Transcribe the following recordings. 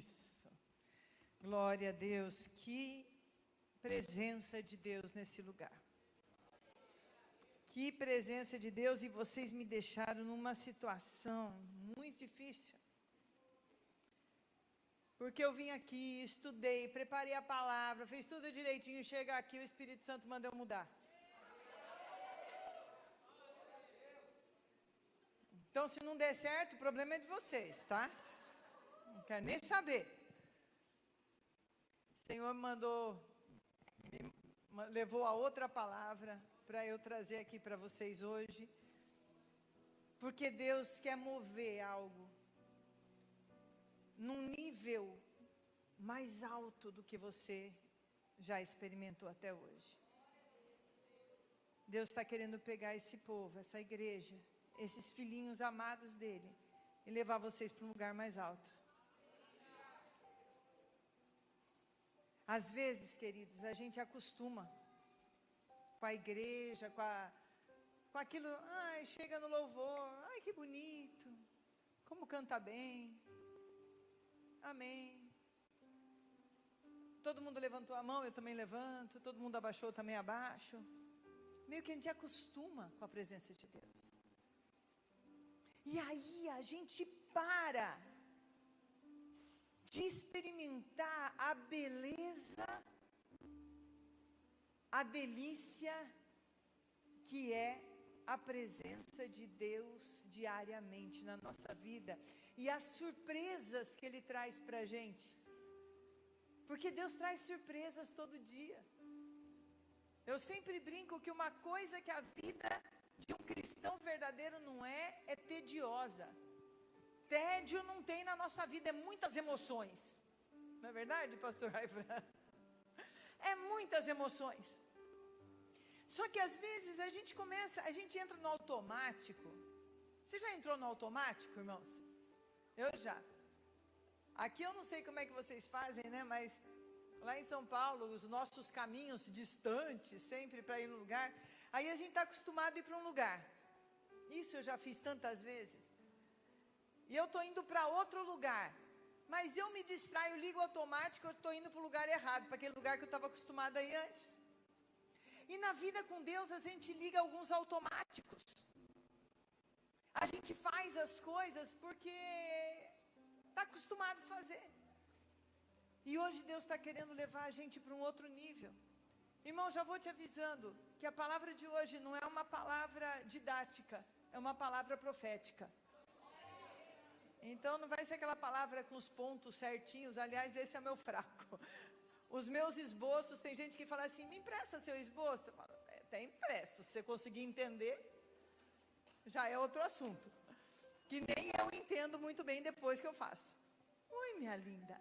Isso. Glória a Deus. Que presença de Deus nesse lugar. Que presença de Deus, e vocês me deixaram numa situação muito difícil. Porque eu vim aqui, estudei, preparei a palavra, fiz tudo direitinho, chega aqui, o Espírito Santo manda eu mudar. Então, se não der certo, o problema é de vocês, tá? Não quero nem saber. O Senhor levou a outra palavra para eu trazer aqui para vocês hoje. Porque Deus quer mover algo num nível mais alto do que você já experimentou até hoje. Deus está querendo pegar esse povo, essa igreja, esses filhinhos amados dele, e levar vocês para um lugar mais alto. Às vezes, queridos, a gente acostuma com a igreja, com aquilo, ai, chega no louvor, ai, que bonito, como canta bem, amém. Todo mundo levantou a mão, eu também levanto, todo mundo abaixou, eu também abaixo. Meio que a gente acostuma com a presença de Deus. E aí a gente para de experimentar a beleza, a delícia que é a presença de Deus diariamente na nossa vida, e as surpresas que Ele traz para a gente, porque Deus traz surpresas todo dia. Eu sempre brinco que uma coisa que a vida de um cristão verdadeiro não é tediosa. Tédio não tem na nossa vida, é muitas emoções. Não é verdade, pastor Raifran? É muitas emoções. Só que às vezes a gente entra no automático. Você já entrou no automático, irmãos? Eu já. Aqui eu não sei como é que vocês fazem, né? Mas lá em São Paulo, os nossos caminhos distantes, sempre para ir no lugar. Aí a gente está acostumado a ir para um lugar. Isso eu já fiz tantas vezes. E eu estou indo para outro lugar. Mas eu me distraio, ligo o automático, eu estou indo para o lugar errado, para aquele lugar que eu estava acostumada a ir antes. E na vida com Deus a gente liga alguns automáticos. A gente faz as coisas porque está acostumado a fazer. E hoje Deus está querendo levar a gente para um outro nível. Irmão, já vou te avisando que a palavra de hoje não é uma palavra didática, é uma palavra profética. Então não vai ser aquela palavra com os pontos certinhos. Aliás, esse é meu fraco. Os meus esboços, tem gente que fala assim, me empresta seu esboço. Eu falo, até empresto, se você conseguir entender, já é outro assunto. Que nem eu entendo muito bem depois que eu faço. Oi, minha linda.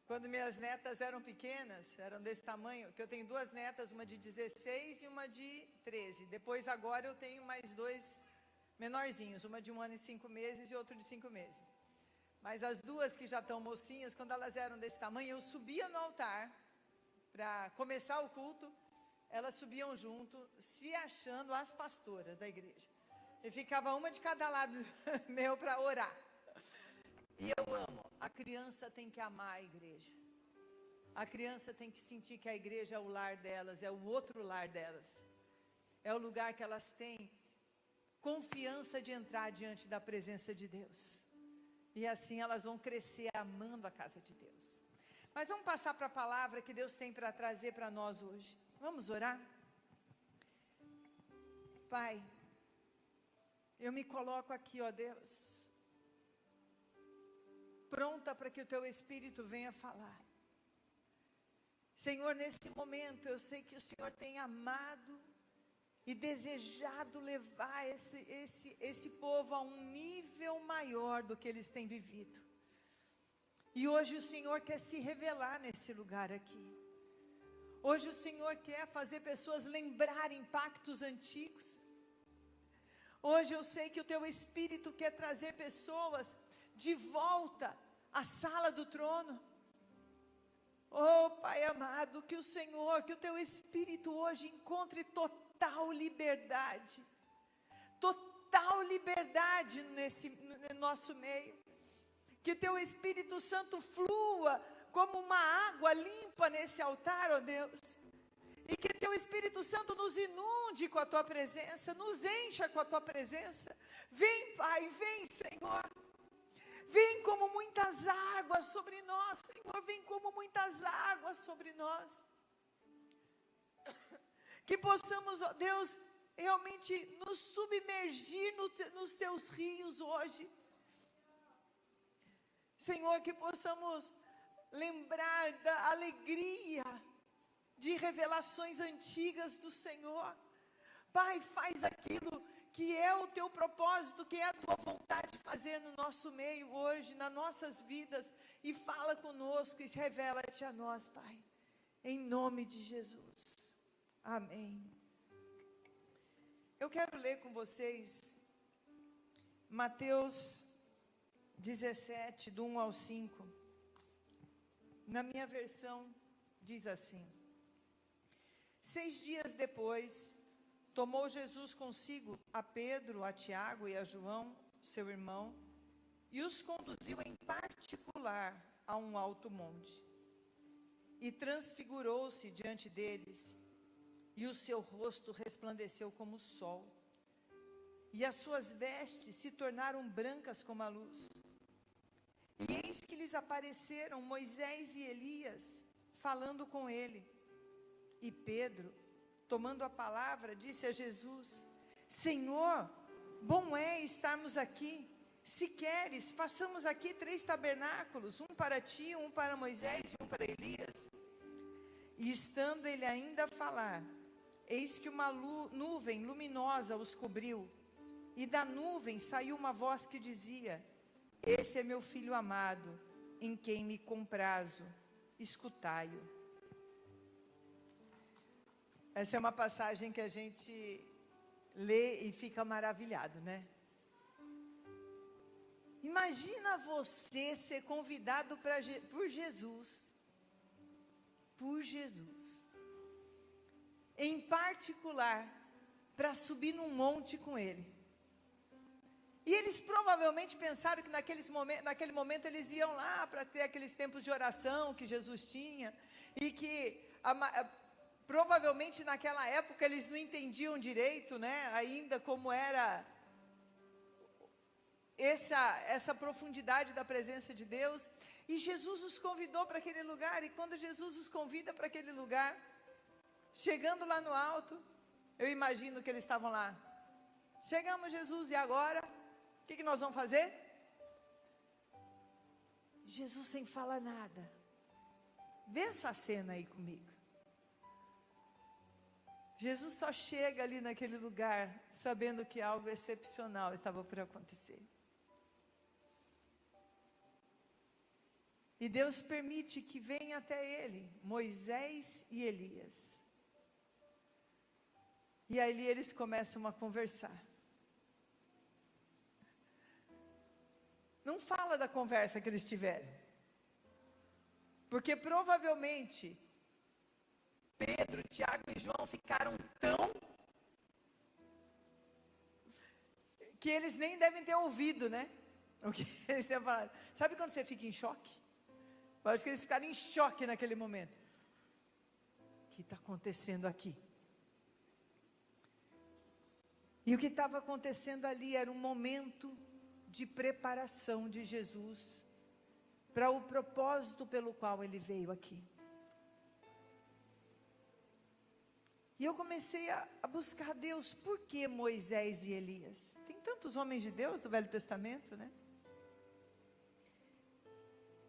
Quando minhas netas eram pequenas, eram desse tamanho, que eu tenho duas netas, uma de 16 e uma de 13. Depois agora eu tenho mais dois menorzinhos, uma de 1 ano e 5 meses e outro de 5 meses. Mas as duas que já estão mocinhas, quando elas eram desse tamanho, eu subia no altar para começar o culto, elas subiam junto, se achando as pastoras da igreja. E ficava uma de cada lado meu para orar. E eu amo, a criança tem que amar a igreja. A criança tem que sentir que a igreja é o lar delas, é o outro lar delas. É o lugar que elas têm confiança de entrar diante da presença de Deus. E assim elas vão crescer amando a casa de Deus. Mas vamos passar para a palavra que Deus tem para trazer para nós hoje. Vamos orar? Pai, eu me coloco aqui, ó Deus, pronta para que o Teu Espírito venha falar. Senhor, nesse momento eu sei que o Senhor tem amado e desejado levar esse povo a um nível maior do que eles têm vivido. E hoje o Senhor quer se revelar nesse lugar aqui. Hoje o Senhor quer fazer pessoas lembrarem pactos antigos. Hoje eu sei que o Teu Espírito quer trazer pessoas de volta à sala do trono. Oh Pai amado, que o Senhor, que o Teu Espírito hoje encontre total liberdade, total total liberdade no nosso meio. Que teu Espírito Santo flua como uma água limpa nesse altar, ó Deus. E que teu Espírito Santo nos inunde com a tua presença, nos encha com a tua presença. Vem, Pai, vem, Senhor. Vem como muitas águas sobre nós, Senhor, vem como muitas águas sobre nós. Que possamos, ó Deus, realmente nos submergir nos teus rios hoje. Senhor, que possamos lembrar da alegria de revelações antigas do Senhor. Pai, faz aquilo que é o teu propósito, que é a tua vontade de fazer no nosso meio hoje, nas nossas vidas, e fala conosco e revela-te a nós, Pai, em nome de Jesus, amém. Eu quero ler com vocês Mateus 17, do 1 ao 5, na minha versão diz assim: 6 dias depois, tomou Jesus consigo a Pedro, a Tiago e a João, seu irmão, e os conduziu em particular a um alto monte. E transfigurou-se diante deles, e o seu rosto resplandeceu como o sol, e as suas vestes se tornaram brancas como a luz. E eis que lhes apareceram Moisés e Elias, falando com ele. E Pedro, tomando a palavra, disse a Jesus: Senhor, bom é estarmos aqui. Se queres, façamos aqui 3 tabernáculos, um para ti, um para Moisés e um para Elias. E estando ele ainda a falar, eis que uma nuvem luminosa os cobriu, e da nuvem saiu uma voz que dizia: Esse é meu filho amado, em quem me comprazo, escutai-o. Essa é uma passagem que a gente lê e fica maravilhado, né? Imagina você ser convidado por Jesus, em particular, para subir num monte com ele. E eles provavelmente pensaram que naquele momento eles iam lá para ter aqueles tempos de oração que Jesus tinha, e que provavelmente naquela época eles não entendiam direito, né, ainda como era essa profundidade da presença de Deus. E Jesus os convidou para aquele lugar, e quando Jesus os convida para aquele lugar, chegando lá no alto, eu imagino que eles estavam lá: chegamos, Jesus, e agora? O que nós vamos fazer? Jesus sem falar nada. Vê essa cena aí comigo. Jesus só chega ali naquele lugar, sabendo que algo excepcional estava por acontecer. E Deus permite que venha até ele Moisés e Elias. E ali eles começam a conversar. Não fala da conversa que eles tiveram, porque provavelmente Pedro, Tiago e João ficaram tão que eles nem devem ter ouvido, né? O que eles tinham falado. Sabe quando você fica em choque? Eu acho que eles ficaram em choque naquele momento. O que está acontecendo aqui? E o que estava acontecendo ali era um momento de preparação de Jesus para o propósito pelo qual ele veio aqui. E eu comecei a buscar Deus. Por que Moisés e Elias? Tem tantos homens de Deus do Velho Testamento, né?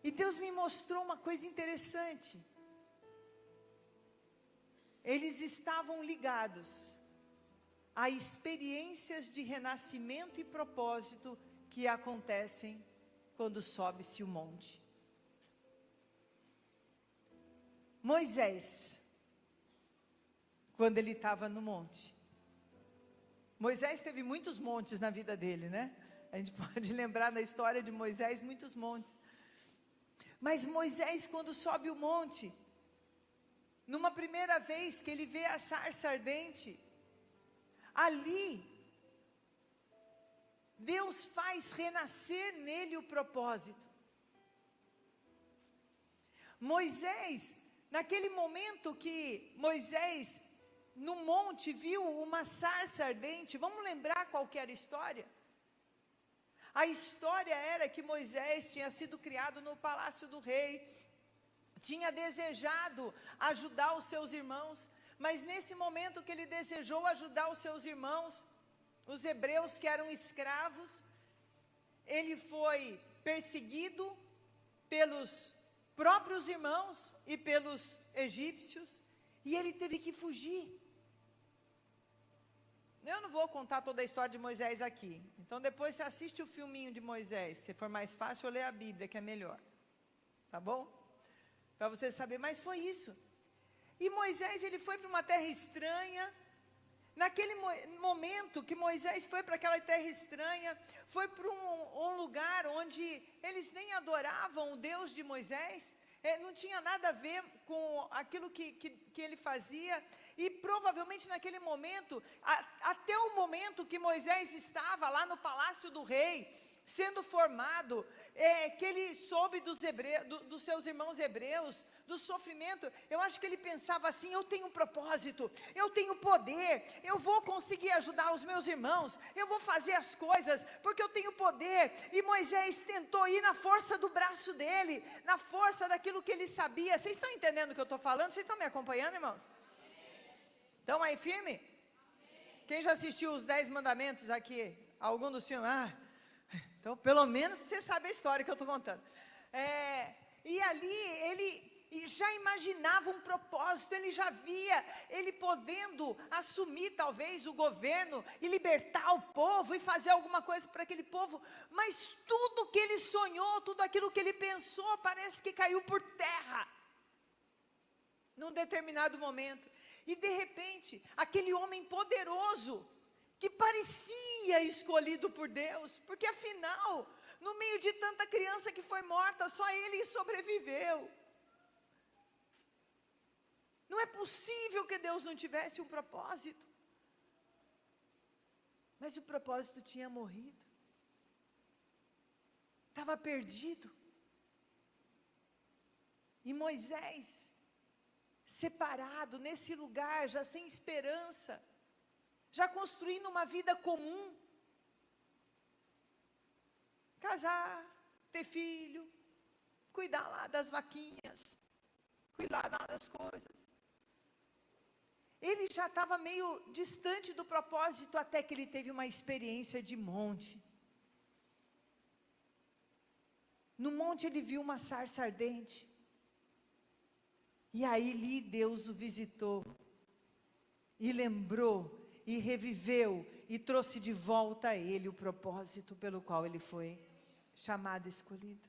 E Deus me mostrou uma coisa interessante. Eles estavam ligados a experiências de renascimento e propósito que acontecem quando sobe-se o monte. Moisés, quando ele estava no monte. Moisés teve muitos montes na vida dele, né? A gente pode lembrar na história de Moisés muitos montes. Mas Moisés, quando sobe o monte, numa primeira vez que ele vê a sarça ardente, ali Deus faz renascer nele o propósito. Moisés, naquele momento que Moisés, no monte, viu uma sarça ardente, vamos lembrar qual que era a história? A história era que Moisés tinha sido criado no palácio do rei, tinha desejado ajudar os seus irmãos, mas nesse momento que ele desejou ajudar os seus irmãos, os hebreus que eram escravos, ele foi perseguido pelos próprios irmãos e pelos egípcios, e ele teve que fugir. Eu não vou contar toda a história de Moisés aqui, então depois você assiste o filminho de Moisés, se for mais fácil, eu ler a Bíblia, que é melhor, tá bom? Para você saber, mas foi isso. E Moisés, ele foi para uma terra estranha. Naquele momento que Moisés foi para aquela terra estranha, foi para um lugar onde eles nem adoravam o Deus de Moisés, não tinha nada a ver com aquilo que ele fazia, e provavelmente naquele momento, até o momento que Moisés estava lá no palácio do rei, sendo formado, que ele soube dos seus irmãos hebreus, do sofrimento, eu acho que ele pensava assim: eu tenho um propósito, eu tenho poder, eu vou conseguir ajudar os meus irmãos, eu vou fazer as coisas, porque eu tenho poder. E Moisés tentou ir na força do braço dele, na força daquilo que ele sabia. Vocês estão entendendo o que eu estou falando? Vocês estão me acompanhando, irmãos? Estão aí firme? Quem já assistiu os 10 mandamentos aqui? Algum dos filmes? Então, pelo menos você sabe a história que eu estou contando. E ali, ele já imaginava um propósito, ele já via ele podendo assumir talvez o governo e libertar o povo e fazer alguma coisa para aquele povo, mas tudo que ele sonhou, tudo aquilo que ele pensou, parece que caiu por terra, num determinado momento. E de repente, aquele homem poderoso, que parecia escolhido por Deus, porque afinal, no meio de tanta criança que foi morta, só ele sobreviveu. Não é possível que Deus não tivesse um propósito. Mas o propósito tinha morrido. Estava perdido. E Moisés, separado nesse lugar, já sem esperança, já construindo uma vida comum, casar, ter filho, cuidar lá das vaquinhas, cuidar lá das coisas. Ele já estava meio distante do propósito, até que ele teve uma experiência de monte. No monte ele viu uma sarça ardente, e aí ali Deus o visitou, e lembrou, e reviveu, e trouxe de volta a ele o propósito pelo qual ele foi chamado, escolhido.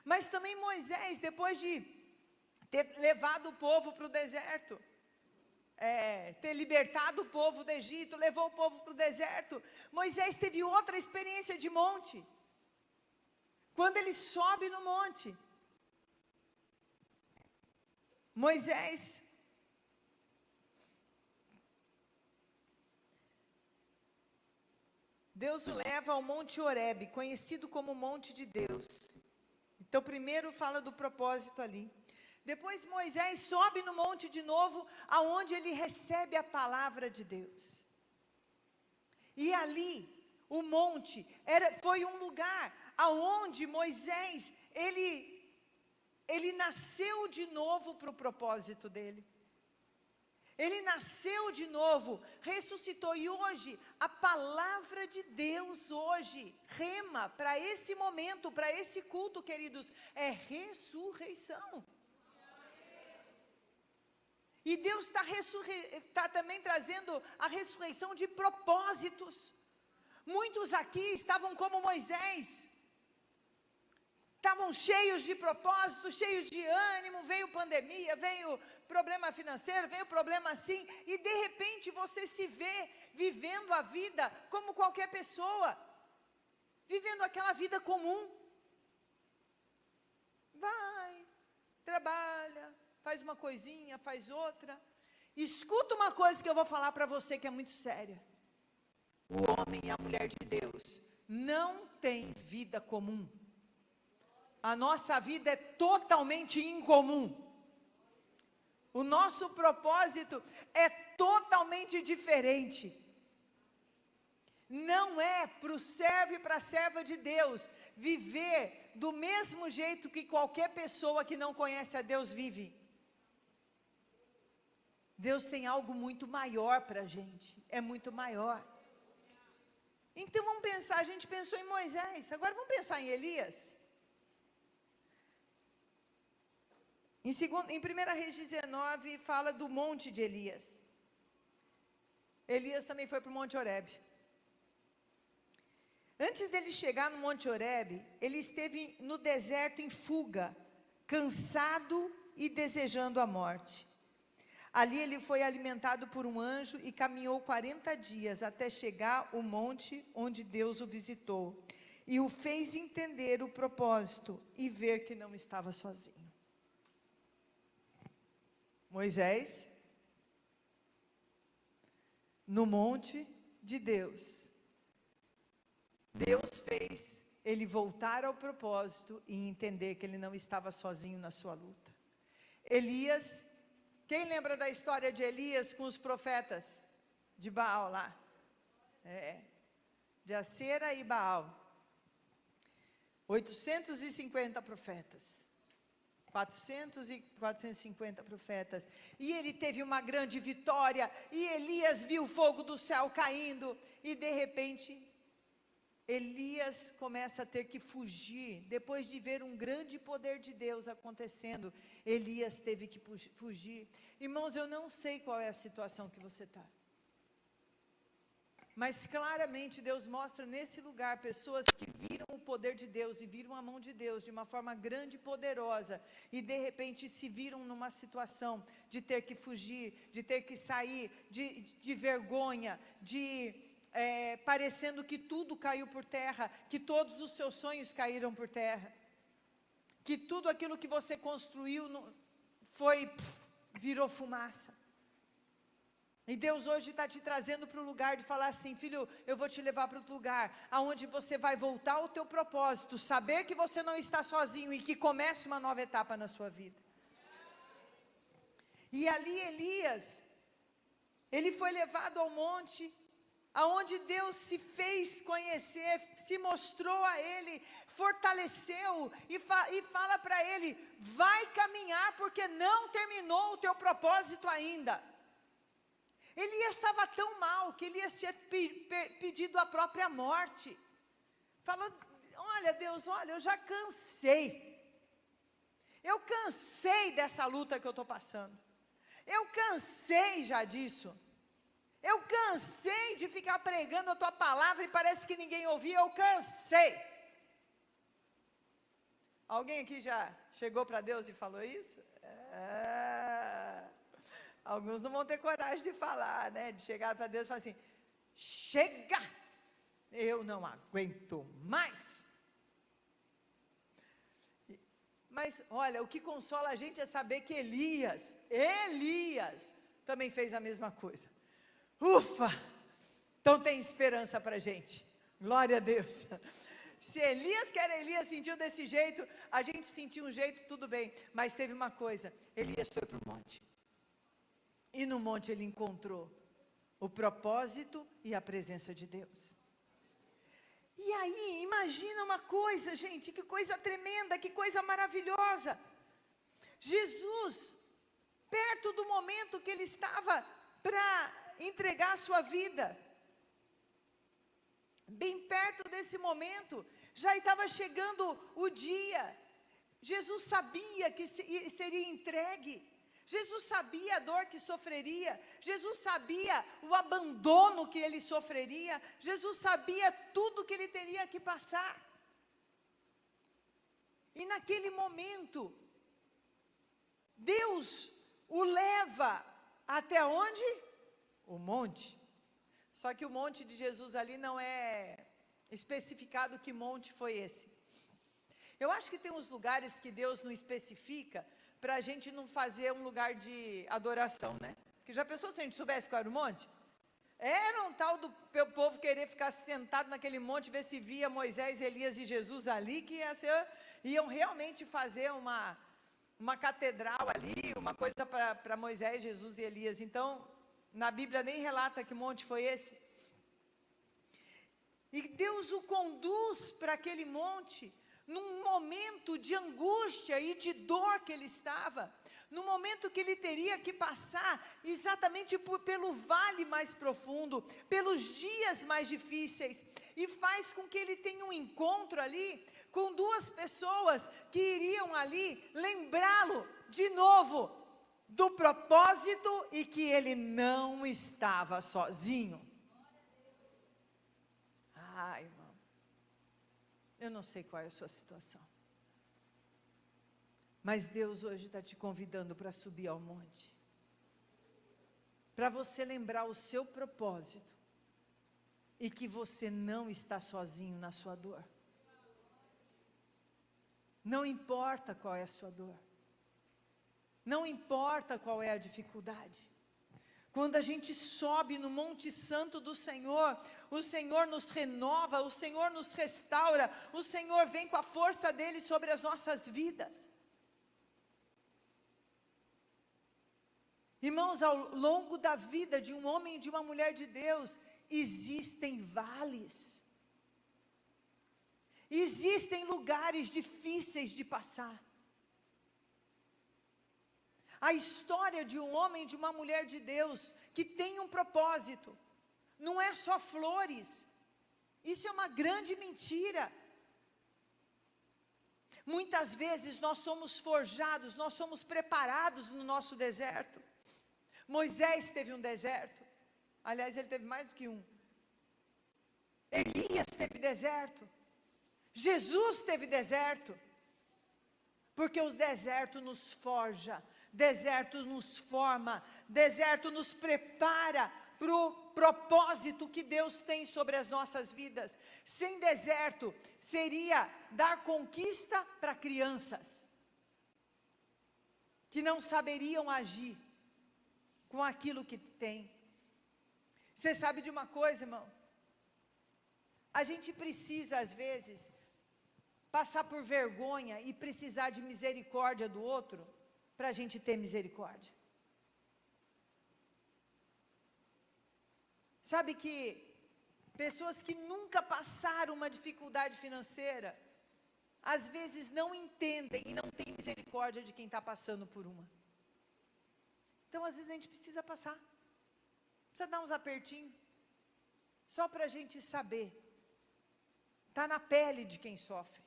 Mas também Moisés, depois de ter levado o povo para o deserto, ter libertado o povo do Egito, levou o povo para o deserto, Moisés teve outra experiência de monte. Quando ele sobe no monte, Moisés Deus o leva ao Monte Horebe, conhecido como Monte de Deus. Então primeiro fala do propósito ali. Depois Moisés sobe no monte de novo, aonde ele recebe a palavra de Deus. E ali, o monte, foi um lugar aonde Moisés, ele nasceu de novo para o propósito dele. Ele nasceu de novo, ressuscitou, e hoje, a palavra de Deus hoje, rema para esse momento, para esse culto, queridos, é ressurreição. E Deus está também trazendo a ressurreição de propósitos. Muitos aqui estavam como Moisés, estavam cheios de propósitos, cheios de ânimo, veio pandemia, veio problema financeiro, veio problema assim, e de repente você se vê vivendo a vida como qualquer pessoa, vivendo aquela vida comum. Vai, trabalha, faz uma coisinha, faz outra. Escuta uma coisa que eu vou falar para você que é muito séria. o homem e a mulher de Deus, não tem vida comum. A nossa vida é totalmente incomum. O nosso propósito é totalmente diferente. Não é para o servo e para a serva de Deus viver do mesmo jeito que qualquer pessoa que não conhece a Deus vive. Deus tem algo muito maior para a gente, é muito maior. Então vamos pensar, a gente pensou em Moisés, agora vamos pensar em Elias. Em 1 Reis 19 fala do monte de Elias. Elias também foi para o Monte Horebe. Antes dele chegar no Monte Horebe, ele esteve no deserto em fuga, cansado e desejando a morte. Ali ele foi alimentado por um anjo e caminhou 40 dias até chegar ao monte onde Deus o visitou. E o fez entender o propósito e ver que não estava sozinho. Moisés, no monte de Deus. Deus fez ele voltar ao propósito e entender que ele não estava sozinho na sua luta. Elias, quem lembra da história de Elias com os profetas de Baal lá? De Acera e Baal. 850 profetas. 450 profetas. E ele teve uma grande vitória. E Elias viu o fogo do céu caindo. E de repente, Elias começa a ter que fugir. Depois de ver um grande poder de Deus acontecendo, Elias teve que fugir. Irmãos, eu não sei qual é a situação que você está. Mas claramente Deus mostra nesse lugar pessoas que viram o poder de Deus e viram a mão de Deus de uma forma grande e poderosa, e de repente se viram numa situação de ter que fugir, de ter que sair, de vergonha, parecendo que tudo caiu por terra, que todos os seus sonhos caíram por terra, que tudo aquilo que você construiu virou fumaça. E Deus hoje está te trazendo para o lugar de falar assim: filho, eu vou te levar para outro lugar, aonde você vai voltar ao teu propósito, saber que você não está sozinho e que comece uma nova etapa na sua vida. E ali Elias, ele foi levado ao monte, aonde Deus se fez conhecer, se mostrou a ele, fortaleceu e fala para ele: vai caminhar porque não terminou o teu propósito ainda. Elias estava tão mal que Elias tinha pedido a própria morte. Falou: olha Deus, olha, eu já cansei. Eu cansei dessa luta que eu estou passando. Eu cansei já disso. Eu cansei de ficar pregando a tua palavra e parece que ninguém ouvia. Eu cansei. Alguém aqui já chegou para Deus e falou isso? Alguns não vão ter coragem de falar, né? De chegar para Deus e falar assim: chega, eu não aguento mais. Mas olha, o que consola a gente é saber que Elias também fez a mesma coisa. Ufa, então tem esperança para a gente, glória a Deus. Se Elias, que era Elias, sentiu desse jeito, a gente sentiu um jeito, tudo bem. Mas teve uma coisa, Elias foi para o monte. E no monte ele encontrou o propósito e a presença de Deus. E aí, imagina uma coisa, gente, que coisa tremenda, que coisa maravilhosa. Jesus, perto do momento que ele estava para entregar a sua vida, bem perto desse momento, já estava chegando o dia. Jesus sabia que seria entregue. Jesus sabia a dor que sofreria, Jesus sabia o abandono que ele sofreria, Jesus sabia tudo que ele teria que passar. E naquele momento, Deus o leva até onde? O monte. Só que o monte de Jesus ali não é especificado que monte foi esse. Eu acho que tem uns lugares que Deus não especifica, para a gente não fazer um lugar de adoração, né? Porque já pensou se a gente soubesse qual era o monte? Era um tal do povo querer ficar sentado naquele monte, ver se via Moisés, Elias e Jesus ali, que iam realmente fazer uma catedral ali, uma coisa para Moisés, Jesus e Elias. Então, na Bíblia nem relata que monte foi esse. E Deus o conduz para aquele monte, num momento de angústia e de dor que ele estava, no momento que ele teria que passar exatamente pelo vale mais profundo, pelos dias mais difíceis, e faz com que ele tenha um encontro ali, com duas pessoas que iriam ali lembrá-lo de novo, do propósito e que ele não estava sozinho. Irmão, eu não sei qual é a sua situação, mas Deus hoje está te convidando para subir ao monte, para você lembrar o seu propósito, e que você não está sozinho na sua dor. Não importa qual é a sua dor, não importa qual é a dificuldade. Quando a gente sobe no Monte Santo do Senhor, o Senhor nos renova, o Senhor nos restaura, o Senhor vem com a força dele sobre as nossas vidas. Irmãos, ao longo da vida de um homem e de uma mulher de Deus, existem vales, existem lugares difíceis de passar. A história de um homem e de uma mulher de Deus, que tem um propósito, não é só flores, isso é uma grande mentira. Muitas vezes nós somos forjados, nós somos preparados no nosso deserto. Moisés teve um deserto, aliás ele teve mais do que um. Elias teve deserto, Jesus teve deserto, porque o deserto nos forja, deserto nos forma, deserto nos prepara para o propósito que Deus tem sobre as nossas vidas. Sem deserto, seria dar conquista para crianças, que não saberiam agir com aquilo que tem. Você sabe de uma coisa, irmão? A gente precisa, às vezes, passar por vergonha e precisar de misericórdia do outro, para a gente ter misericórdia. Sabe que pessoas que nunca passaram uma dificuldade financeira, às vezes não entendem e não têm misericórdia de quem está passando por uma. Então às vezes a gente precisa passar, precisa dar uns apertinhos, só para a gente saber, está na pele de quem sofre.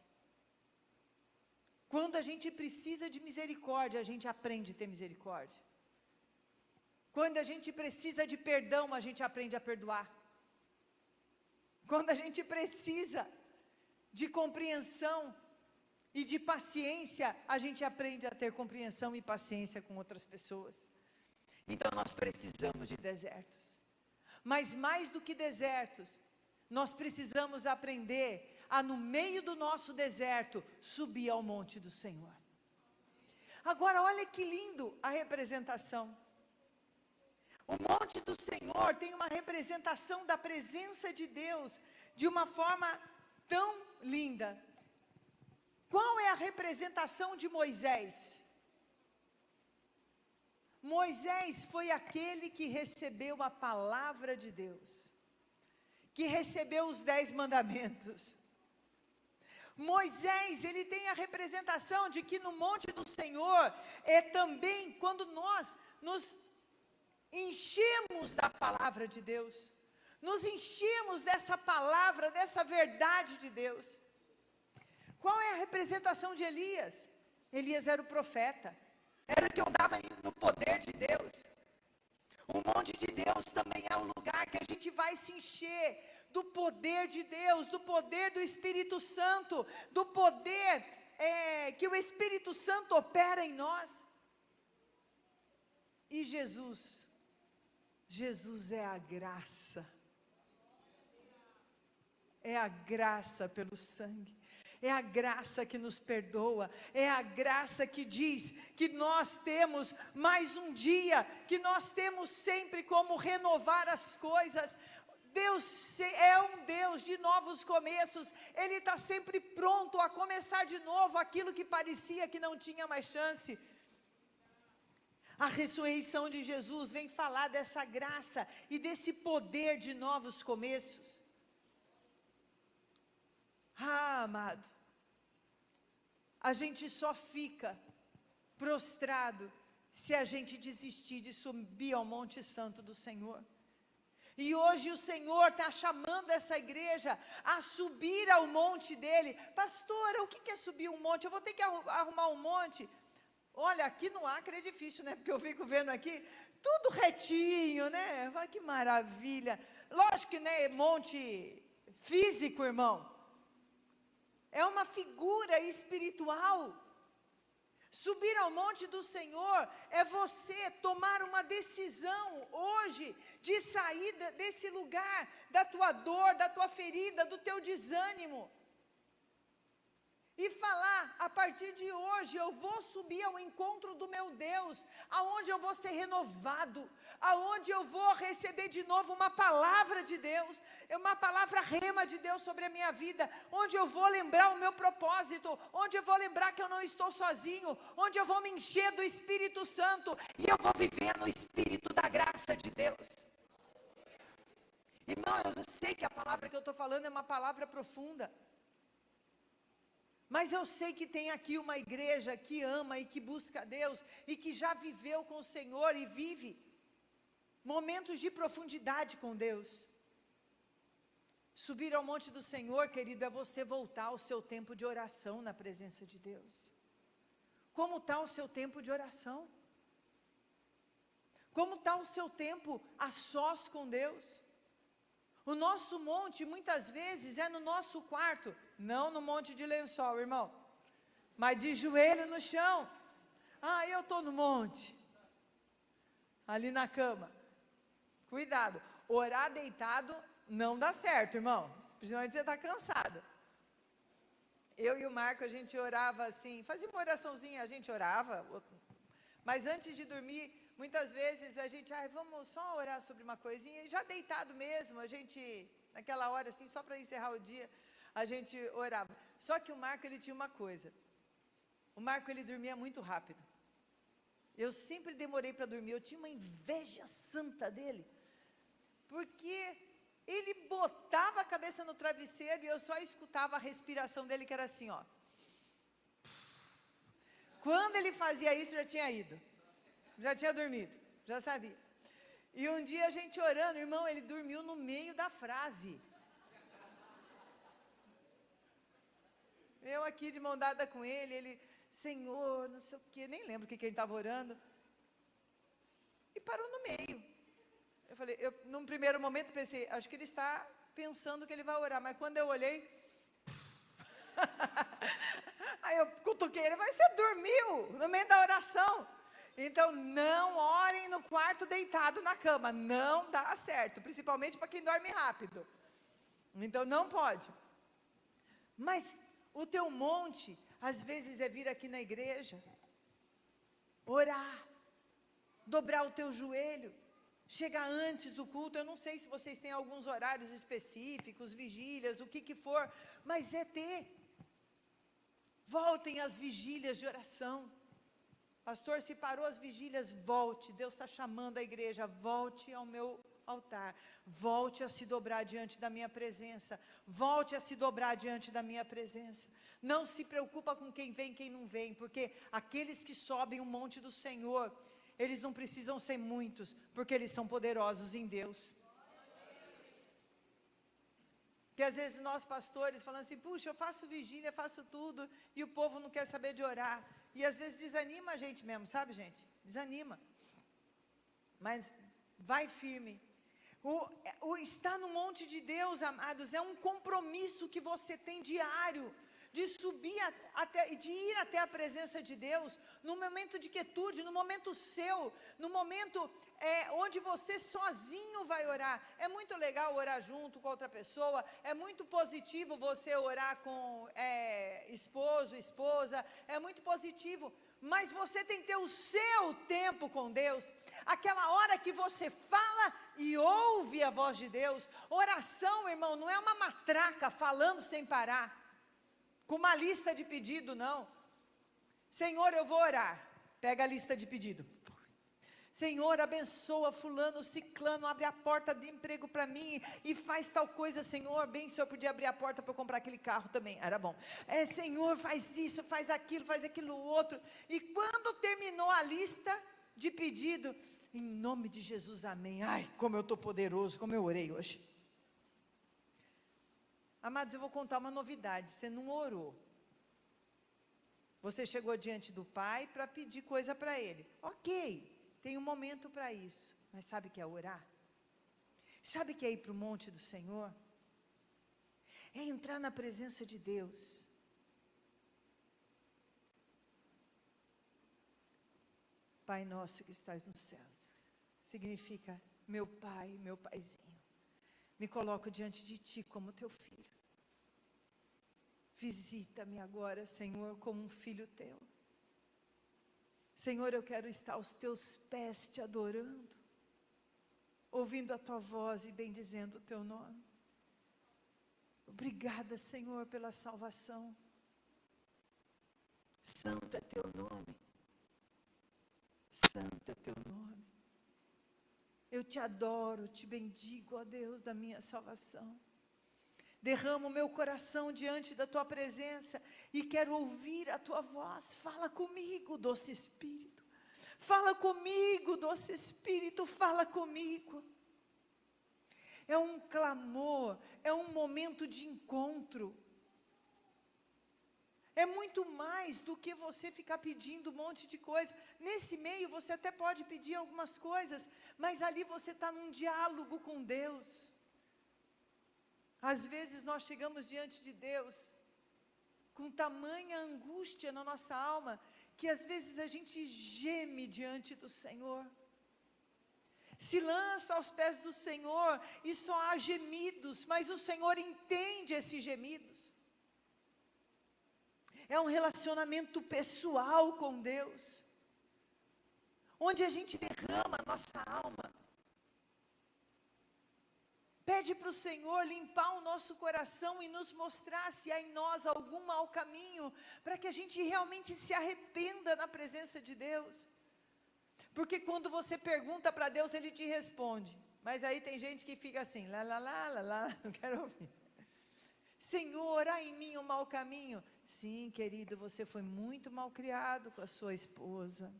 Quando a gente precisa de misericórdia, a gente aprende a ter misericórdia. Quando a gente precisa de perdão, a gente aprende a perdoar. Quando a gente precisa de compreensão e de paciência, a gente aprende a ter compreensão e paciência com outras pessoas. Então nós precisamos de desertos. Mas mais do que desertos, nós precisamos aprender a, no meio do nosso deserto, subir ao monte do Senhor. Agora olha que lindo a representação. O monte do Senhor tem uma representação da presença de Deus, de uma forma tão linda. Qual é a representação de Moisés? Moisés foi aquele que recebeu a palavra de Deus, que recebeu os 10 mandamentos. Moisés, ele tem a representação de que no monte do Senhor, é também quando nós nos enchemos da palavra de Deus, nos enchemos dessa palavra, dessa verdade de Deus. Qual é a representação de Elias? Elias era o profeta, era o que andava no poder de Deus. O monte de Deus também é um lugar que a gente vai se encher do poder de Deus, do poder do Espírito Santo, do poder que o Espírito Santo opera em nós. E Jesus é a graça, é a graça pelo sangue. É a graça que nos perdoa, é a graça que diz que nós temos mais um dia, que nós temos sempre como renovar as coisas. Deus é um Deus de novos começos, Ele está sempre pronto a começar de novo aquilo que parecia que não tinha mais chance. A ressurreição de Jesus vem falar dessa graça e desse poder de novos começos. Amado, a gente só fica prostrado se a gente desistir de subir ao Monte Santo do Senhor. E hoje o Senhor está chamando essa igreja a subir ao monte dele. Pastora, o que é subir um monte? Eu vou ter que arrumar um monte. Olha, aqui no Acre é difícil, né? Porque eu fico vendo aqui, tudo retinho, né? Olha que maravilha. Lógico que não é monte físico, irmão. É uma figura espiritual. Subir ao monte do Senhor é você tomar uma decisão hoje de sair desse lugar, da tua dor, da tua ferida, do teu desânimo. E falar, a partir de hoje eu vou subir ao encontro do meu Deus, aonde eu vou ser renovado, aonde eu vou receber de novo uma palavra de Deus, uma palavra rema de Deus sobre a minha vida, onde eu vou lembrar o meu propósito, onde eu vou lembrar que eu não estou sozinho, onde eu vou me encher do Espírito Santo, e eu vou viver no Espírito da graça de Deus. Irmão, eu sei que a palavra que eu estou falando é uma palavra profunda, mas eu sei que tem aqui uma igreja que ama e que busca a Deus, e que já viveu com o Senhor e vive momentos de profundidade com Deus. Subir ao monte do Senhor, querido, é você voltar ao seu tempo de oração na presença de Deus. Como está o seu tempo de oração? Como está o seu tempo a sós com Deus? O nosso monte, muitas vezes, é no nosso quarto, não no monte de lençol, irmão, mas de joelho no chão. Ah, eu estou no monte, ali na cama. Cuidado, orar deitado não dá certo, irmão, principalmente você está cansado. Eu e o Marco, a gente orava assim, fazia uma oraçãozinha, a gente orava, mas antes de dormir, muitas vezes a gente, vamos só orar sobre uma coisinha, e já deitado mesmo, a gente, naquela hora assim, só para encerrar o dia, a gente orava. Só que o Marco, ele tinha uma coisa, o Marco, ele dormia muito rápido. Eu sempre demorei para dormir, eu tinha uma inveja santa dele, porque ele botava a cabeça no travesseiro e eu só escutava a respiração dele, que era assim, ó. Quando ele fazia isso, já tinha ido. Já tinha dormido, já sabia. E um dia a gente orando, irmão, ele dormiu no meio da frase. Eu aqui de mão dada com ele, ele, Senhor, não sei o quê, nem lembro o que ele estava orando. E parou no meio. Eu falei, num primeiro momento pensei, acho que ele está pensando que ele vai orar, mas quando eu olhei, aí eu cutuquei ele, mas você dormiu no meio da oração. Então, não orem no quarto deitado na cama, não dá certo, principalmente para quem dorme rápido. Então, não pode. Mas o teu monte, às vezes é vir aqui na igreja, orar, dobrar o teu joelho, chegar antes do culto. Eu não sei se vocês têm alguns horários específicos, vigílias, o que for, mas é ter. Voltem às vigílias de oração. Pastor, se parou as vigílias, volte. Deus está chamando a igreja, volte ao meu altar, volte a se dobrar diante da minha presença, volte a se dobrar diante da minha presença. Não se preocupa com quem vem, quem não vem, porque aqueles que sobem o monte do Senhor, eles não precisam ser muitos, porque eles são poderosos em Deus. Que às vezes nós pastores falamos assim, puxa, eu faço vigília, faço tudo, e o povo não quer saber de orar. E às vezes desanima a gente mesmo, sabe, gente? Desanima. Mas vai firme. O estar no monte de Deus, amados, é um compromisso que você tem diário, de subir de ir até a presença de Deus, no momento de quietude, no momento seu, no momento onde você sozinho vai orar. É muito legal orar junto com outra pessoa, é muito positivo você orar com esposo, esposa, é muito positivo, mas você tem que ter o seu tempo com Deus, aquela hora que você fala e ouve a voz de Deus. Oração, irmão, não é uma matraca falando sem parar, com uma lista de pedido, não. Senhor, eu vou orar, pega a lista de pedido. Senhor, abençoa fulano, ciclano, abre a porta de emprego para mim, e faz tal coisa. Senhor, bem, o Senhor podia abrir a porta para eu comprar aquele carro também, era bom. Senhor, faz isso, faz aquilo outro. E quando terminou a lista de pedido, em nome de Jesus, amém. Ai, como eu estou poderoso, como eu orei hoje. Amados, eu vou contar uma novidade, você não orou. Você chegou diante do Pai para pedir coisa para Ele, ok. Tem um momento para isso, mas sabe o que é orar? Sabe o que é ir para o monte do Senhor? É entrar na presença de Deus. Pai nosso que estás nos céus, significa meu Pai, meu Paizinho, me coloco diante de Ti como Teu filho. Visita-me agora, Senhor, como um filho Teu. Senhor, eu quero estar aos Teus pés te adorando, ouvindo a Tua voz e bendizendo o Teu nome. Obrigada, Senhor, pela salvação. Santo é Teu nome. Santo é Teu nome. Eu te adoro, te bendigo, ó Deus, da minha salvação. Derramo o meu coração diante da Tua presença e quero ouvir a Tua voz. Fala comigo, doce Espírito. Fala comigo, doce Espírito, fala comigo. É um clamor, é um momento de encontro. É muito mais do que você ficar pedindo um monte de coisa. Nesse meio você até pode pedir algumas coisas, mas ali você está num diálogo com Deus. Às vezes nós chegamos diante de Deus com tamanha angústia na nossa alma, que às vezes a gente geme diante do Senhor, se lança aos pés do Senhor e só há gemidos, mas o Senhor entende esses gemidos. É um relacionamento pessoal com Deus, onde a gente derrama a nossa alma. Pede para o Senhor limpar o nosso coração e nos mostrar se há em nós algum mau caminho, para que a gente realmente se arrependa na presença de Deus. Porque quando você pergunta para Deus, Ele te responde. Mas aí tem gente que fica assim, lá, não quero ouvir. Senhor, há em mim um mau caminho. Sim, querido, você foi muito mal criado com a sua esposa.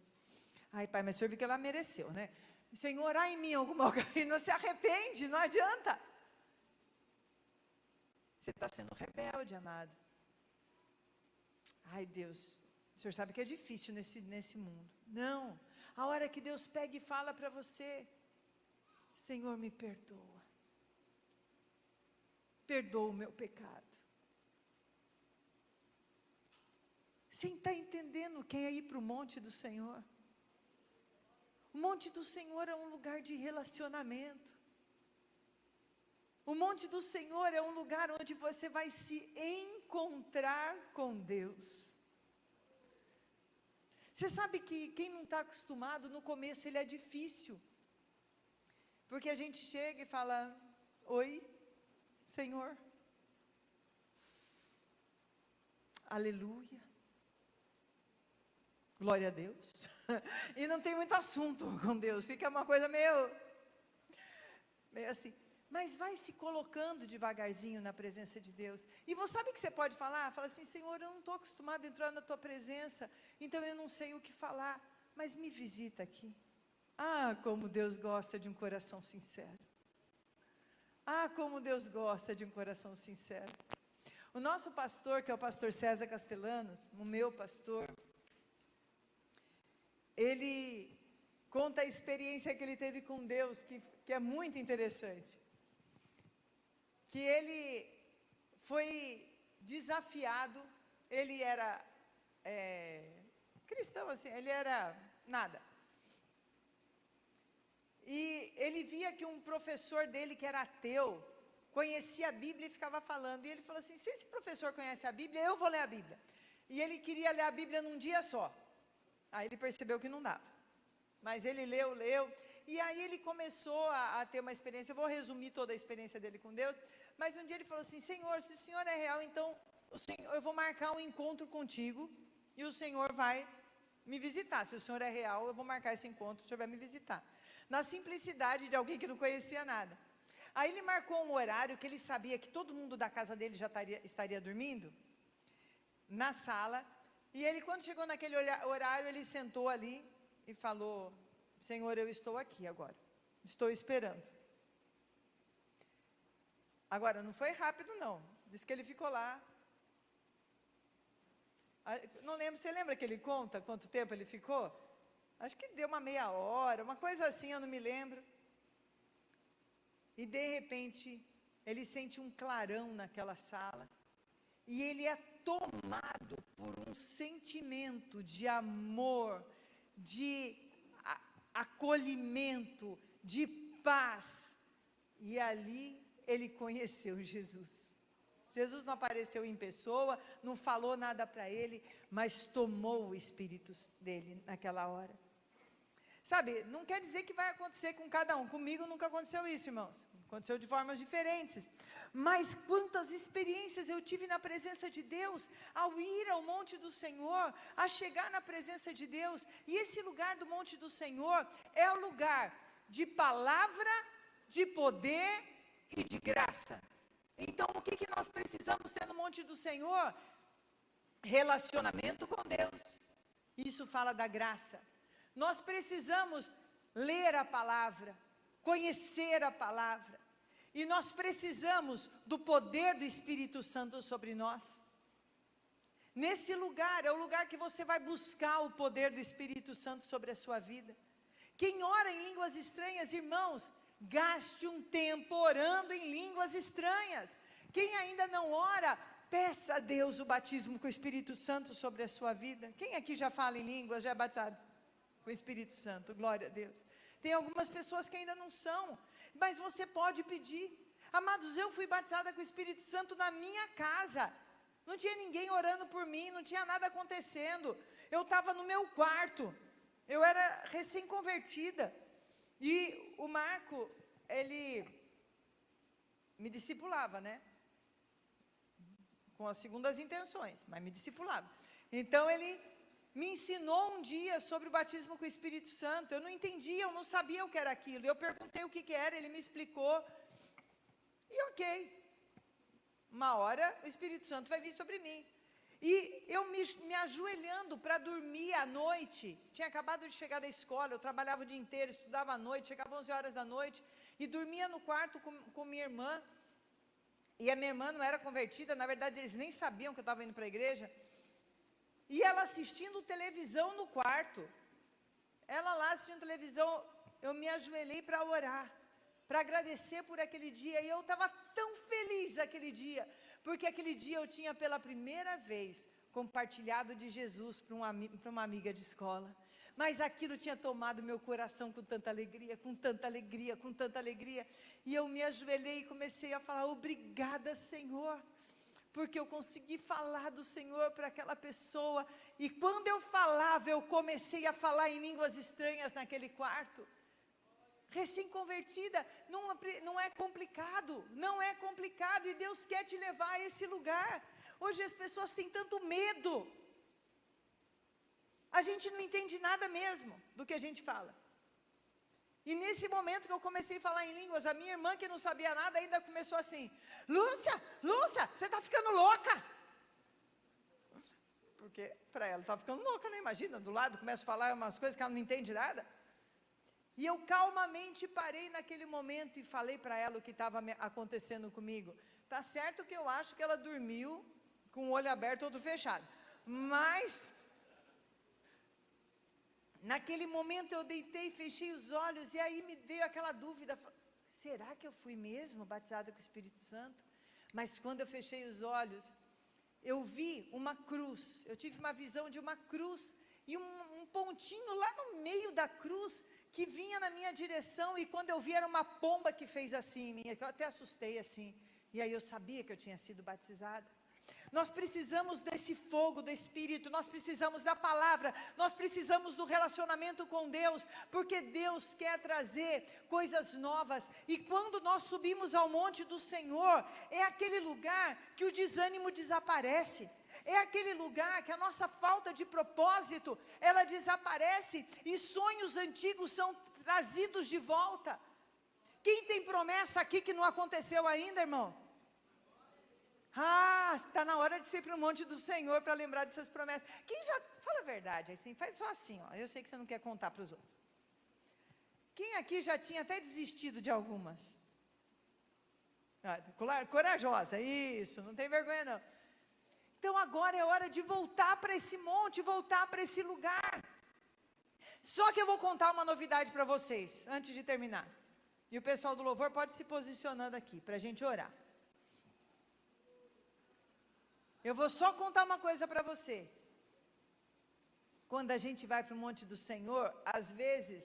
Ai, pai, mas o senhor viu que ela mereceu, né? Senhor, há em mim algum mau caminho. Não se arrepende, não adianta. Você está sendo rebelde, amado. Ai, Deus, o senhor sabe que é difícil nesse mundo. Não, a hora que Deus pega e fala para você, Senhor, me perdoa. Perdoa o meu pecado. Você está entendendo o que é ir para o monte do Senhor? O monte do Senhor é um lugar de relacionamento. O monte do Senhor é um lugar onde você vai se encontrar com Deus. Você sabe que quem não está acostumado, no começo ele é difícil. Porque a gente chega e fala, oi, Senhor. Aleluia. Glória a Deus. E não tem muito assunto com Deus, fica uma coisa meio assim. Mas vai se colocando devagarzinho na presença de Deus. E você sabe o que você pode falar? Fala assim, Senhor, eu não estou acostumado a entrar na Tua presença, então eu não sei o que falar, mas me visita aqui. Ah, como Deus gosta de um coração sincero. Ah, como Deus gosta de um coração sincero. O nosso pastor, que é o pastor César Castellanos, o meu pastor, ele conta a experiência que ele teve com Deus, que é muito interessante. Que ele foi desafiado, ele era cristão assim, ele era nada. e ele via que um professor dele, que era ateu, conhecia a Bíblia e ficava falando, e ele falou assim, se esse professor conhece a Bíblia, eu vou ler a Bíblia. E ele queria ler a Bíblia num dia só. Aí ele percebeu que não dava, mas ele leu, e aí ele começou a ter uma experiência. Eu vou resumir toda a experiência dele com Deus, mas um dia ele falou assim, Senhor, se o Senhor é real, então eu vou marcar um encontro contigo, e o Senhor vai me visitar. Se o Senhor é real, eu vou marcar esse encontro, o Senhor vai me visitar. Na simplicidade de alguém que não conhecia nada. Aí ele marcou um horário que ele sabia que todo mundo da casa dele já estaria dormindo, na sala, e ele, quando chegou naquele horário, ele sentou ali e falou, Senhor, eu estou aqui agora, estou esperando. Agora, não foi rápido não, diz que ele ficou lá, não lembro, você lembra que ele conta quanto tempo ele ficou? Acho que deu uma meia hora, uma coisa assim, eu não me lembro. E de repente, ele sente um clarão naquela sala, e ele é tomado por um sentimento de amor, de acolhimento, de paz, e ali ele conheceu Jesus. Jesus não apareceu em pessoa, não falou nada para ele, mas tomou o Espírito dele naquela hora. Sabe, não quer dizer que vai acontecer com cada um. Comigo nunca aconteceu isso, irmãos. Aconteceu de formas diferentes. Mas quantas experiências eu tive na presença de Deus, ao ir ao monte do Senhor, a chegar na presença de Deus. E esse lugar do monte do Senhor é o lugar de palavra, de poder e de graça. Então, o que nós precisamos ter no monte do Senhor? Relacionamento com Deus. Isso fala da graça. Nós precisamos ler a palavra, conhecer a palavra, e nós precisamos do poder do Espírito Santo sobre nós. Nesse lugar, é o lugar que você vai buscar o poder do Espírito Santo sobre a sua vida. Quem ora em línguas estranhas, irmãos, gaste um tempo orando em línguas estranhas. Quem ainda não ora, peça a Deus o batismo com o Espírito Santo sobre a sua vida. Quem aqui já fala em línguas, já é batizado com o Espírito Santo? Glória a Deus. Tem algumas pessoas que ainda não são, mas você pode pedir. Amados, eu fui batizada com o Espírito Santo na minha casa, não tinha ninguém orando por mim, não tinha nada acontecendo, eu estava no meu quarto, eu era recém-convertida, e o Marco, ele me discipulava, né, com as segundas intenções, mas me discipulava. Então ele me ensinou um dia sobre o batismo com o Espírito Santo. Eu não entendia, eu não sabia o que era aquilo. Eu perguntei o que era, ele me explicou. E ok, uma hora o Espírito Santo vai vir sobre mim. E eu me ajoelhando para dormir à noite, tinha acabado de chegar da escola, eu trabalhava o dia inteiro, estudava à noite, chegava 11 horas da noite, e dormia no quarto com minha irmã, e a minha irmã não era convertida, na verdade eles nem sabiam que eu estava indo para a igreja, e ela assistindo televisão no quarto, ela lá assistindo televisão, eu me ajoelhei para orar, para agradecer por aquele dia, e eu estava tão feliz aquele dia, porque aquele dia eu tinha pela primeira vez compartilhado de Jesus para uma amiga de escola, mas aquilo tinha tomado meu coração com tanta alegria, com tanta alegria, com tanta alegria, e eu me ajoelhei e comecei a falar, obrigada Senhor, porque eu consegui falar do Senhor para aquela pessoa, e quando eu falava, eu comecei a falar em línguas estranhas naquele quarto, recém-convertida, não é complicado, não é complicado, e Deus quer te levar a esse lugar. Hoje as pessoas têm tanto medo, a gente não entende nada mesmo do que a gente fala, e nesse momento que eu comecei a falar em línguas, a minha irmã que não sabia nada, ainda começou assim, Lúcia, você está ficando louca, porque para ela estava ficando louca, né? Imagina, do lado começa a falar umas coisas que ela não entende nada. E eu calmamente parei naquele momento e falei para ela o que estava acontecendo comigo. Tá certo que eu acho que ela dormiu com o olho aberto, todo fechado, mas naquele momento eu deitei, fechei os olhos, e aí me deu aquela dúvida, será que eu fui mesmo batizada com o Espírito Santo? Mas quando eu fechei os olhos, eu vi uma cruz, eu tive uma visão de uma cruz, e um pontinho lá no meio da cruz, que vinha na minha direção, e quando eu vi era uma pomba que fez assim em mim, que eu até assustei assim, e aí eu sabia que eu tinha sido batizada. Nós precisamos desse fogo do Espírito, nós precisamos da palavra, nós precisamos do relacionamento com Deus, porque Deus quer trazer coisas novas, e quando nós subimos ao monte do Senhor, é aquele lugar que o desânimo desaparece, é aquele lugar que a nossa falta de propósito, ela desaparece, e sonhos antigos são trazidos de volta. Quem tem promessa aqui que não aconteceu ainda, irmão? Está na hora de ser para o monte do Senhor para lembrar dessas promessas. Quem já, fala a verdade, assim, faz só assim, ó, eu sei que você não quer contar para os outros. Quem aqui já tinha até desistido de algumas? Corajosa, isso, não tem vergonha não. Então agora é hora de voltar para esse monte, voltar para esse lugar. Só que eu vou contar uma novidade para vocês, antes de terminar. E o pessoal do louvor pode se posicionando aqui, para a gente orar. Eu vou só contar uma coisa para você. Quando a gente vai para o monte do Senhor, às vezes,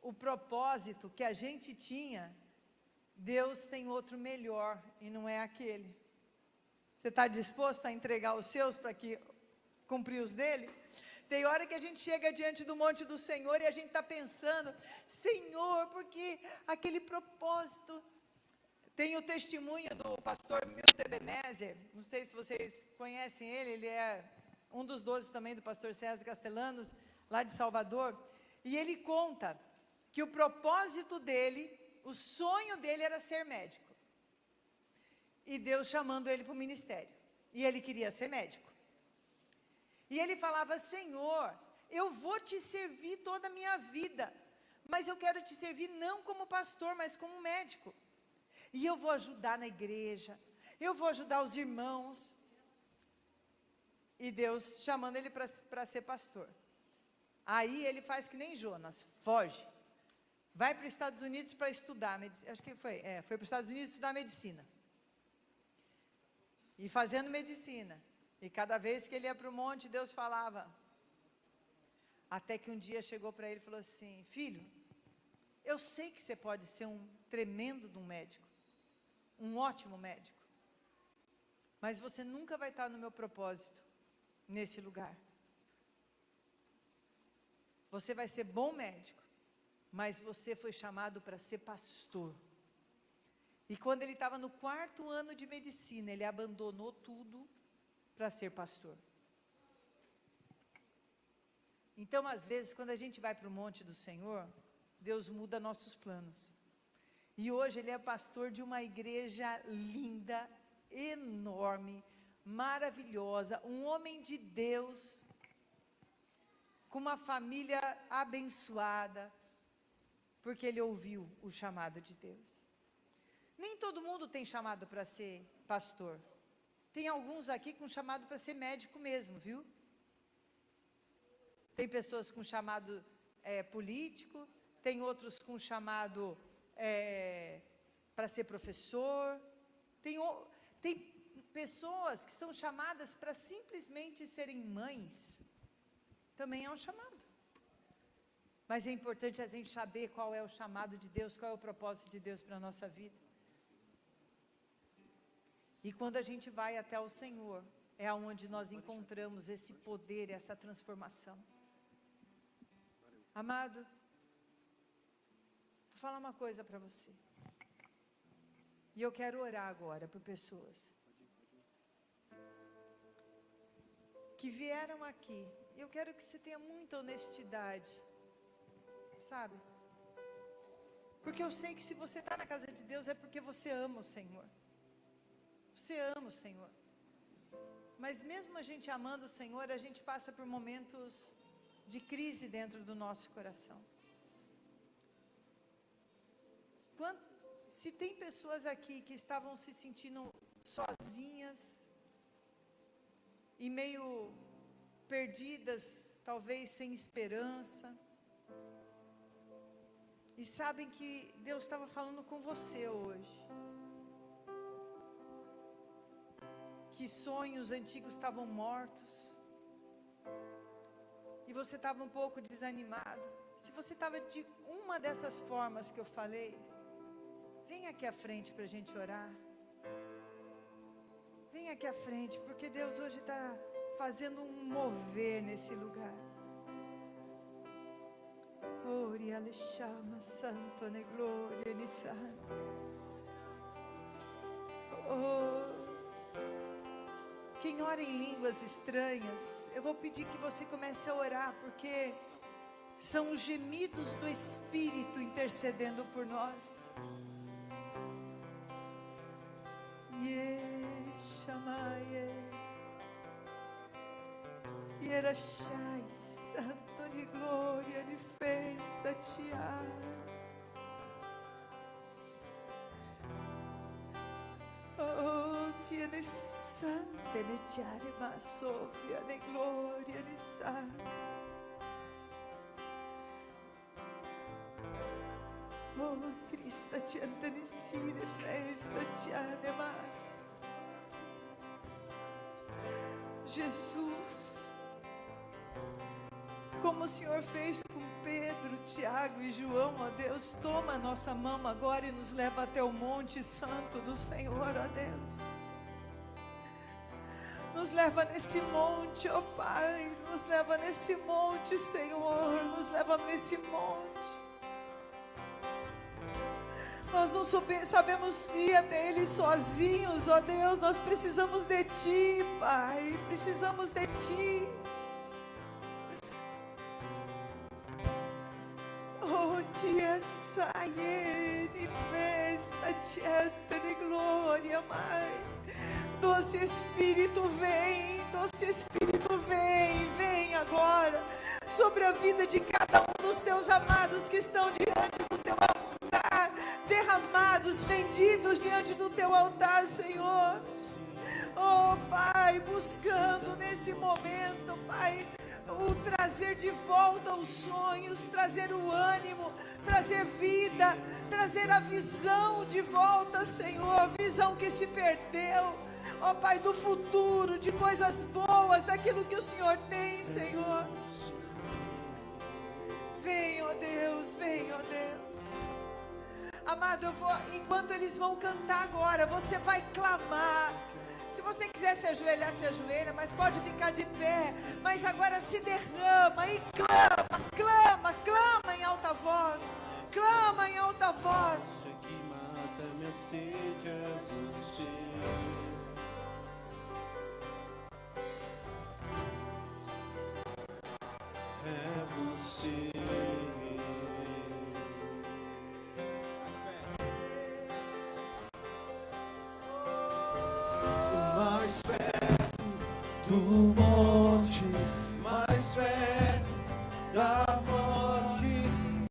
o propósito que a gente tinha, Deus tem outro melhor, e não é aquele. Você está disposto a entregar os seus para cumprir os dele? Tem hora que a gente chega diante do monte do Senhor e a gente está pensando, Senhor, porque aquele propósito... Tem o testemunho do pastor Milton Ebenezer, não sei se vocês conhecem ele é um dos 12 também do pastor César Castellanos, lá de Salvador, e ele conta que o propósito dele, o sonho dele era ser médico, e Deus chamando ele para o ministério, e ele queria ser médico, e ele falava, Senhor, eu vou te servir toda a minha vida, mas eu quero te servir não como pastor, mas como médico, e eu vou ajudar na igreja, eu vou ajudar os irmãos, e Deus chamando ele para ser pastor. Aí ele faz que nem Jonas, foge, vai para os Estados Unidos para estudar, acho que foi para os Estados Unidos estudar medicina, e fazendo medicina, e cada vez que ele ia para o monte, Deus falava, até que um dia chegou para ele e falou assim, filho, eu sei que você pode ser um tremendo de um médico, um ótimo médico, mas você nunca vai estar no meu propósito, nesse lugar. Você vai ser bom médico, mas você foi chamado para ser pastor. E quando ele estava no 4º ano de medicina, ele abandonou tudo para ser pastor. Então, às vezes, quando a gente vai para o monte do Senhor, Deus muda nossos planos. E hoje ele é pastor de uma igreja linda, enorme, maravilhosa, um homem de Deus, com uma família abençoada, porque ele ouviu o chamado de Deus. Nem todo mundo tem chamado para ser pastor. Tem alguns aqui com chamado para ser médico mesmo, viu? Tem pessoas com chamado político, tem outros com chamado para ser professor, tem pessoas que são chamadas para simplesmente serem mães, também é um chamado. Mas é importante a gente saber qual é o chamado de Deus, qual é o propósito de Deus para a nossa vida. E quando a gente vai até o Senhor, é onde nós encontramos esse poder, essa transformação. Amado, vou falar uma coisa para você. E eu quero orar agora por pessoas que vieram aqui. Eu quero que você tenha muita honestidade, sabe? Porque eu sei que se você está na casa de Deus é porque você ama o Senhor. Você ama o Senhor. Mas mesmo a gente amando o Senhor, a gente passa por momentos de crise dentro do nosso coração. Se tem pessoas aqui que estavam se sentindo sozinhas e meio perdidas, talvez sem esperança, e sabem que Deus estava falando com você hoje, que sonhos antigos estavam mortos, e você estava um pouco desanimado, Se você estava de uma dessas formas que eu falei, vem aqui à frente para a gente orar. Vem aqui à frente, porque Deus hoje está fazendo um mover nesse lugar. Ori ale chama santo ne glória ne santo. Quem ora em línguas estranhas, eu vou pedir que você comece a orar, porque são os gemidos do Espírito intercedendo por nós. Yerachai, santo de glória, de festa te há. Oh, tiene sante ne chiare ma sofia ne gloria ne santo. Oh, Cristo te antenesire festa te há mais. Jesus, como o Senhor fez com Pedro, Tiago e João, ó Deus, toma a nossa mão agora e nos leva até o monte santo do Senhor, ó Deus. Nos leva nesse monte, ó Pai, nos leva nesse monte, Senhor, nos leva nesse monte. Nós não sabemos ir até Ele sozinhos, ó Deus, nós precisamos de Ti, Pai, precisamos de Ti. Oh, Tia saie de festa, Tia de glória, Mãe. Doce Espírito vem, vem agora sobre a vida de cada um dos Teus amados que estão diante do Teu altar, derramados, vendidos diante do Teu altar, Senhor. Oh, Pai, buscando nesse momento, Pai, o trazer de volta os sonhos, trazer o ânimo, trazer vida, trazer a visão de volta, Senhor, visão que se perdeu, ó Pai, do futuro, de coisas boas, daquilo que o Senhor tem, Senhor. Vem, ó Deus, vem, ó Deus. Amado, enquanto eles vão cantar agora, você vai clamar. Se você quiser se ajoelhar, se ajoelha, mas pode ficar de pé. Mas agora se derrama e clama em alta voz. Clama em alta voz. Que mata minha sede é você. É você. O mais perto do